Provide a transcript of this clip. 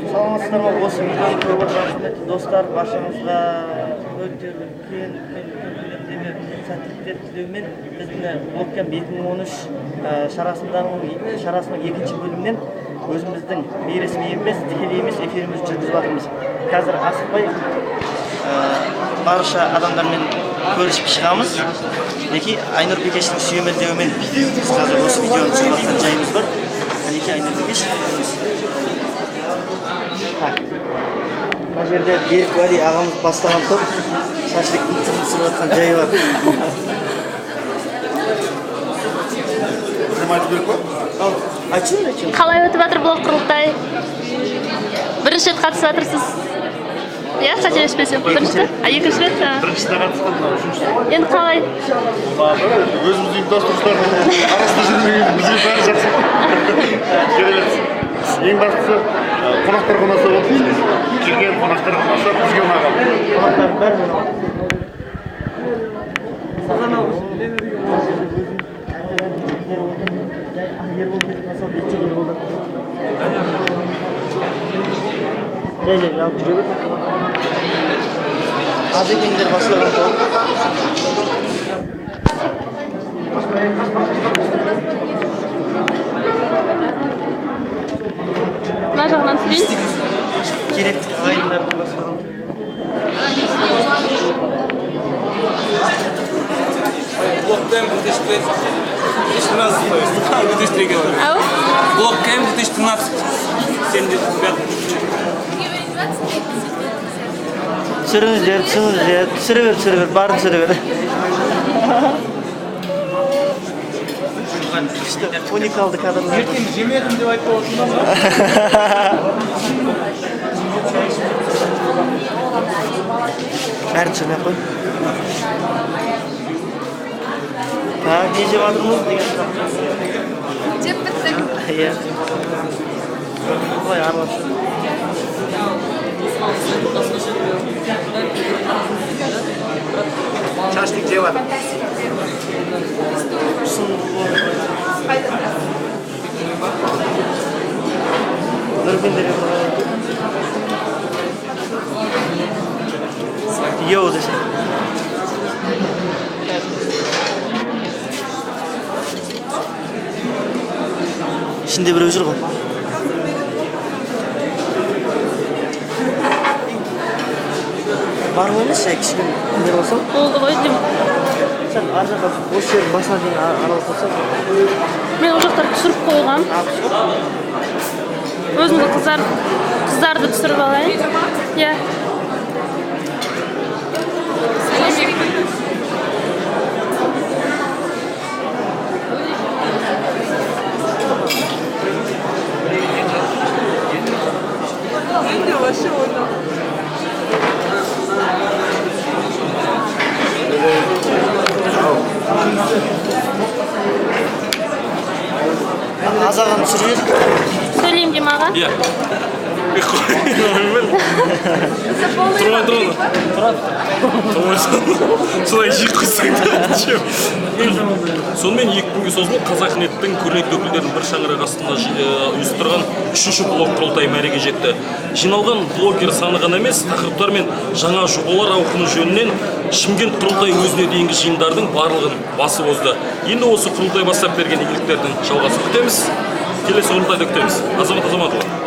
Саламатсыздар ма? Осы видеоны көріп отырған құрметті достар, баршаңызға өте үлкен сәттіліктер тілеумен біздің блогкамп 2013 шарасының екінші бөлімінен өзіміздің бейресми емес, тікелей емес эфирімізді жүргізіп жатырмыз. Қазір асықпай барша адамдармен көрісіп шығамыз. Мінекей Айнұр Бекештің сүйемелдеуімен біз қазір осы видеоны түсіріп жатқан жайымыз бар. Мінекей Айнұр Бекеш. Мына жерде Берік Уәли ағамыз бастаған топ шашлык түсіріп жатқан жайы бар. Қалай өтіп жатыр блог құрылтай? Бірінші рет қатысып жатырсыз? Иә, қателеспесем. Бірінші рет? Екінші рет? Біріншісіне қатысқан. Енді қалай? Өзіміздің ұйымдастырушылардың арасында жүрген бізге бәрі жақсы. Керемет. Ең бастысы қонақтарға ұнаса болды. Келген қонақтарға ұнаса бізге ұнаған. Қонақтар бәрі жалып жүре бер. Az ekендер бастаған топ. Мына жағынан түсірейін. Керекті ағайындардың бастаған. Блоккэмп 2013. Ау? Блоккэмп 2013. 75. Түсіріңіздер, түсіре бер, барын түсіре бер. Уникалды кадрлар. Ертең жемедім деп айтып отырсың Бәрін түсірмей қой. Не жеп жатырмыз деген сұрақ. Жеп біттік. Иә. Қалай араласып. Шашлык жеп жатыр. Дүрбендер Йоу десе. Ішінде біреу жүр ғой. Бар ғой емес, кішкене кімдер болсам? Болды ғой деймін. Сен ар жаққа осы жердің басына дейін араласып. Мен ол жақтарды түсіріп қойғам. Өзімді қыздарды түсіріп алайын. Иә. Азағын түсірер. Сөйлеймін дейм аға? Иә. Солай жиып қойсаң сонымен 2 күнге созылып Қазақнеттің көрнекті өкілдерінің бір шаңырақ астында ұйыстырған 3-ші блог құрылтайы мәреге жетті. Жиналған блогер саны ғана емес, тақырыптар мен жаңа жобалар ауқымы жөнінен Шымкент құрылтай өзіне дейінгі жиындардың барлығын басып озды. Енді осы құрылтай бастап берген игіліктердің жалғасын күтеміз. Келесі құрылтайда күтеміз. Азамат Азаматұлы.